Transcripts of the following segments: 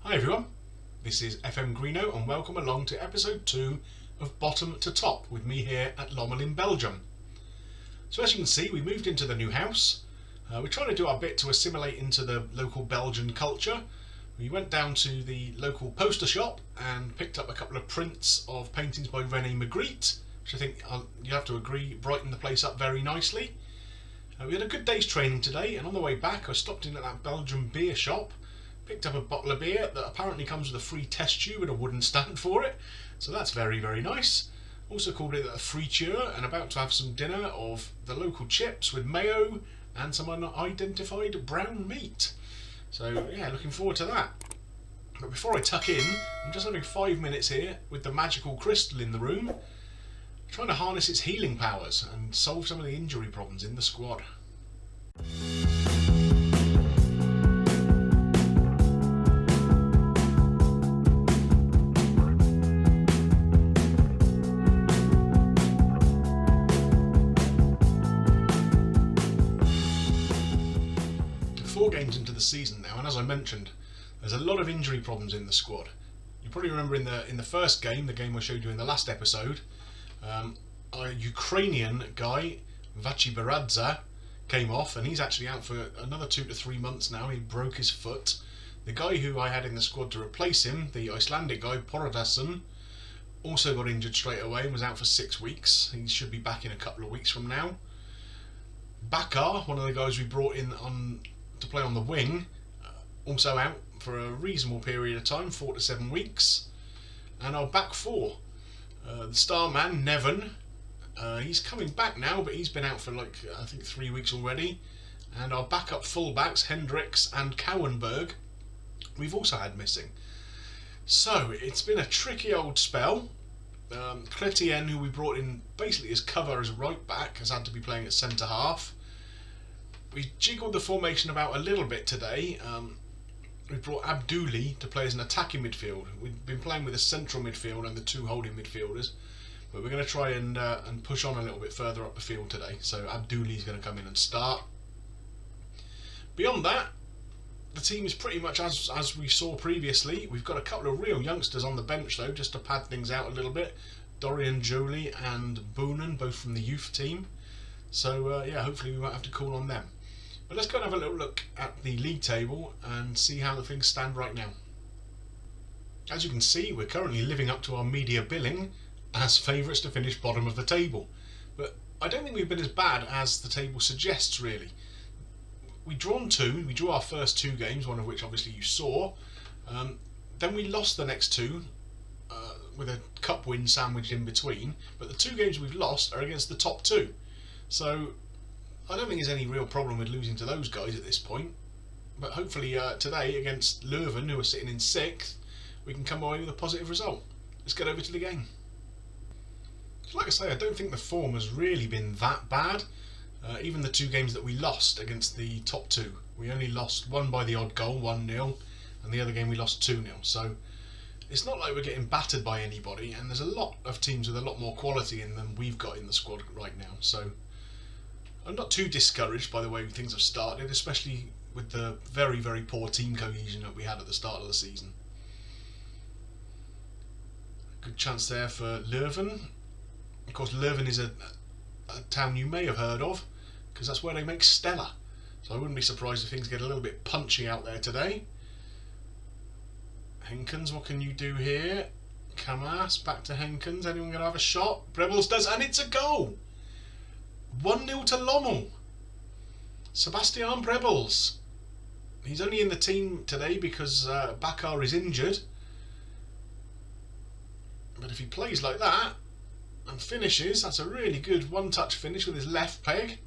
Hi everyone, this is FM Greeno and welcome along to episode 2 of Bottom to Top with me here at Lommel in Belgium. So as you can see, we moved into the new house. We're trying to do our bit to assimilate into the local Belgian culture. We went down to the local poster shop and picked up a couple of prints of paintings by René Magritte, which I think you have to agree brightened the place up very nicely. We had a good day's training today, and on the way back I stopped in at that Belgian beer shop, picked up a bottle of beer that apparently comes with a free test tube and a wooden stand for it, so that's very, very nice. Also called it a friture, and about to have some dinner of the local chips with mayo and some unidentified brown meat. So yeah, looking forward to that. But before I tuck in, I'm just having 5 minutes here with the magical crystal in the room, trying to harness its healing powers and solve some of the injury problems in the squad. Games into the season now, and as I mentioned, there's a lot of injury problems in the squad. You probably remember in the first game, the game I showed you in the last episode, a Ukrainian guy, Vachi Baradza, came off, and he's actually out for another 2 to 3 months now. He broke his foot. The guy who I had in the squad to replace him, the Icelandic guy Poradason, also got injured straight away and was out for 6 weeks. He should be back in a couple of weeks from now. Bakar, one of the guys we brought in to play on the wing, also out for a reasonable period of time, 4 to 7 weeks. And our back four, the star man Neven, he's coming back now, but he's been out for I think 3 weeks already. And our backup fullbacks Hendricks and Cowenberg, we've also had missing. So it's been a tricky old spell. Chrétien, who we brought in basically as cover as right back, has had to be playing at centre half. We jiggled the formation about a little bit today. We brought Abdouli to play as an attacking midfield. We've been playing with a central midfield and the 2 holding midfielders, but we're going to try and push on a little bit further up the field today. So Abdouli's going to come in and start. Beyond that, the team is pretty much as we saw previously. We've got a couple of real youngsters on the bench though, just to pad things out a little bit. Dorian Jolie and Boonen, both from the youth team. So yeah, hopefully we won't have to call on them. But let's go and have a little look at the league table and see how the things stand right now. As you can see, we're currently living up to our media billing as favourites to finish bottom of the table. But I don't think we've been as bad as the table suggests, really. We drew our first 2 games, one of which obviously you saw. Then we lost the next 2 with a cup win sandwiched in between. But the 2 games we've lost are against the top 2. So I don't think there's any real problem with losing to those guys at this point, but hopefully today against Leuven, who are sitting in 6th, we can come away with a positive result. Let's get over to the game. Like I say, I don't think the form has really been that bad. Even the 2 games that we lost against the top 2, we only lost one by the odd goal, 1-0, and the other game we lost 2-0. So it's not like we're getting battered by anybody, and there's a lot of teams with a lot more quality in than we've got in the squad right now. So I'm not too discouraged by the way things have started, especially with the very, very poor team cohesion that we had at the start of the season. Good chance there for Leuven. Of course, Leuven is a town you may have heard of, because that's where they make Stella. So I wouldn't be surprised if things get a little bit punchy out there today. Henkens, what can you do here? Camas, back to Henkens. Anyone going to have a shot? Brebels does, and it's a goal! 1-0 to Lommel. Sebastian Brebels. He's only in the team today because Bakar is injured. But if he plays like that and finishes, that's a really good one-touch finish with his left peg.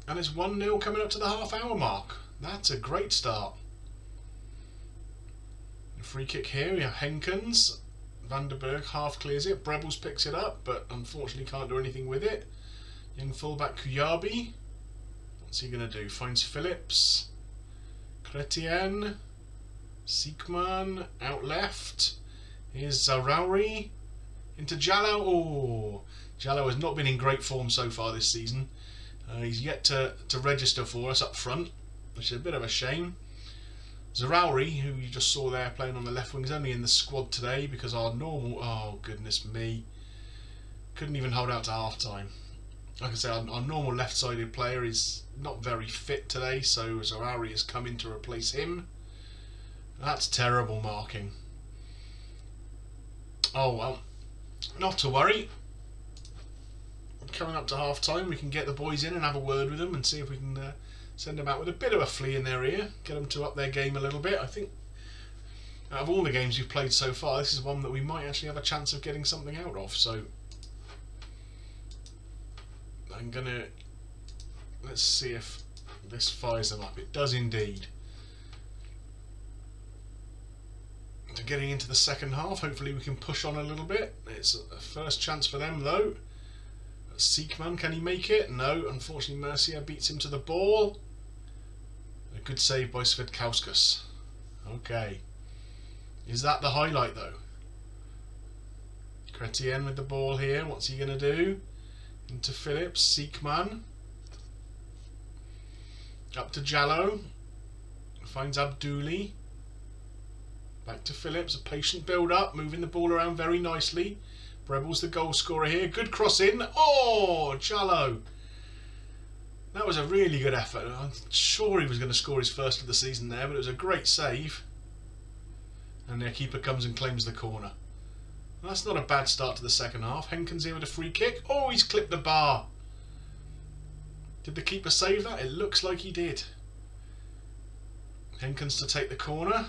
And it's 1-0 coming up to the half-hour mark. That's a great start. A free kick here. We have Henkens. Vandenberg half clears it. Brebels picks it up, but unfortunately can't do anything with it. Young fullback Kuyabi. What's he going to do? Finds Phillips. Chrétien. Siekman out left. Here's Zarauri. Into Jallo. Oh, Jallo has not been in great form so far this season. He's yet to register for us up front, which is a bit of a shame. Zarauri, who you just saw there playing on the left wing, is only in the squad today because our normal... Oh, goodness me. Couldn't even hold out to half-time. Like I say, our normal left-sided player is not very fit today, so Zarauri has come in to replace him. That's terrible marking. Oh, well. Not to worry. Coming up to half-time, we can get the boys in and have a word with them and see if we can... send them out with a bit of a flea in their ear, get them to up their game a little bit. I think out of all the games we've played so far, this is one that we might actually have a chance of getting something out of. So I'm gonna... let's see if this fires them up. It does indeed. So getting into the second half, hopefully we can push on a little bit. It's a first chance for them though. Seekman, can he make it? No, unfortunately Mercier beats him to the ball. A good save by Svedkauskas. Okay. Is that the highlight though? Chrétien with the ball here. What's he going to do? Into Phillips. Seekman. Up to Jallo. Finds Abdouli. Back to Phillips. A patient build up. Moving the ball around very nicely. Brebel's the goal scorer here. Good cross in. Oh, Jallo. That was a really good effort. I'm sure he was going to score his first of the season there, but it was a great save. And their keeper comes and claims the corner. That's not a bad start to the second half. Henkens here with a free kick. Oh, he's clipped the bar. Did the keeper save that? It looks like he did. Henkens to take the corner.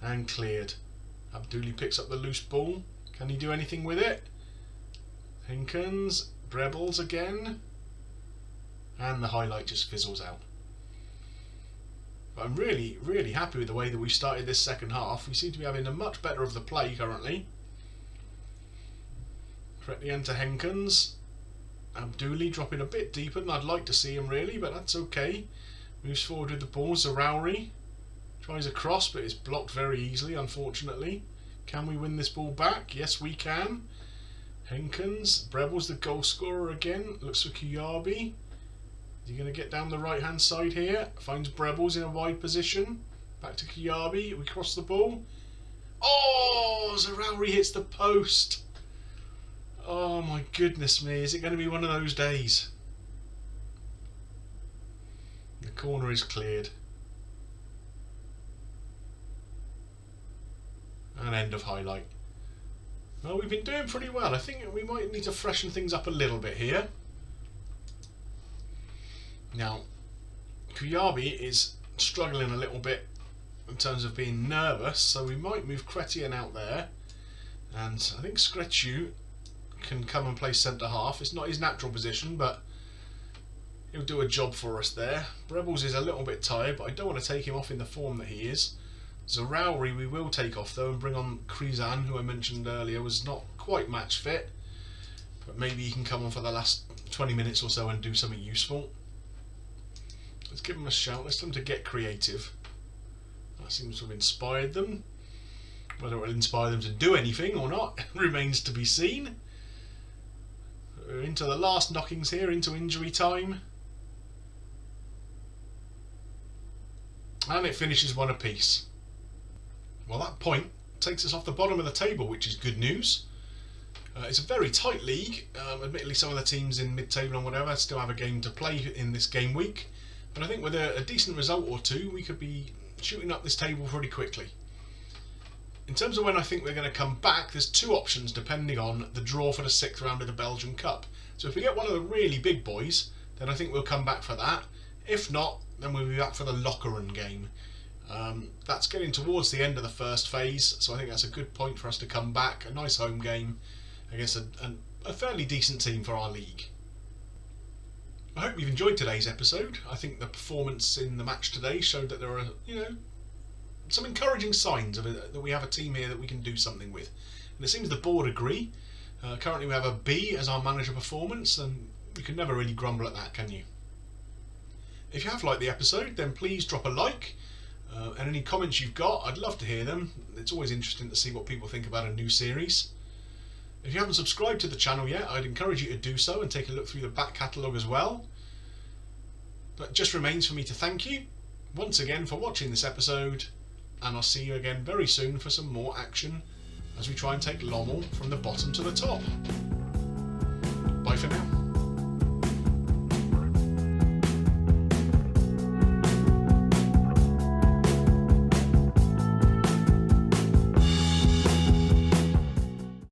And cleared. Abdouli picks up the loose ball. Can he do anything with it? Henkens, Brebels again. And the highlight just fizzles out. But I'm really, really happy with the way that we started this second half. We seem to be having a much better of the play currently. Chrétien to Henkens. Abdouli dropping a bit deeper than I'd like to see him really, but that's okay. Moves forward with the ball. Zarauri tries a cross, but it's blocked very easily, unfortunately. Can we win this ball back? Yes, we can. Henkens. Brebel's the goal scorer again. Looks for Kuyabi. Is he going to get down the right-hand side here? Finds Brebels in a wide position. Back to Kuyabi. We cross the ball. Oh! Zarauri hits the post. Oh, my goodness me. Is it going to be one of those days? The corner is cleared. And end of highlight. Well, we've been doing pretty well. I think we might need to freshen things up a little bit here. Now, Kuyabi is struggling a little bit in terms of being nervous, so we might move Chrétien out there. And I think Screchu can come and play centre half. It's not his natural position, but he'll do a job for us there. Brebels is a little bit tired, but I don't want to take him off in the form that he is. Zarauri we will take off though and bring on Krizan, who I mentioned earlier was not quite match fit, but maybe he can come on for the last 20 minutes or so and do something useful. Let's give them a shout. Let's tell them to get creative. That seems to have inspired them. Whether it will inspire them to do anything or not remains to be seen. We're into the last knockings here, into injury time. And it finishes one apiece. Well, that point takes us off the bottom of the table, which is good news. It's a very tight league. Admittedly, some of the teams in mid-table and whatever still have a game to play in this game week. But I think with a decent result or two, we could be shooting up this table pretty quickly. In terms of when I think we're going to come back, there's two options depending on the draw for the 6th round of the Belgian Cup. So if we get one of the really big boys, then I think we'll come back for that. If not, then we'll be back for the Lokeren game. That's getting towards the end of the first phase, so I think that's a good point for us to come back. A nice home game against a fairly decent team for our league. I hope you've enjoyed today's episode. I think the performance in the match today showed that there are, some encouraging signs of it, that we have a team here that we can do something with. And it seems the board agree. Currently we have a B as our manager performance, and you can never really grumble at that, can you? If you have liked the episode, then please drop a like. And any comments you've got, I'd love to hear them. It's always interesting to see what people think about a new series. If you haven't subscribed to the channel yet, I'd encourage you to do so and take a look through the back catalogue as well. But it just remains for me to thank you, once again for watching this episode, and I'll see you again very soon for some more action as we try and take Lommel from the bottom to the top. Bye for now.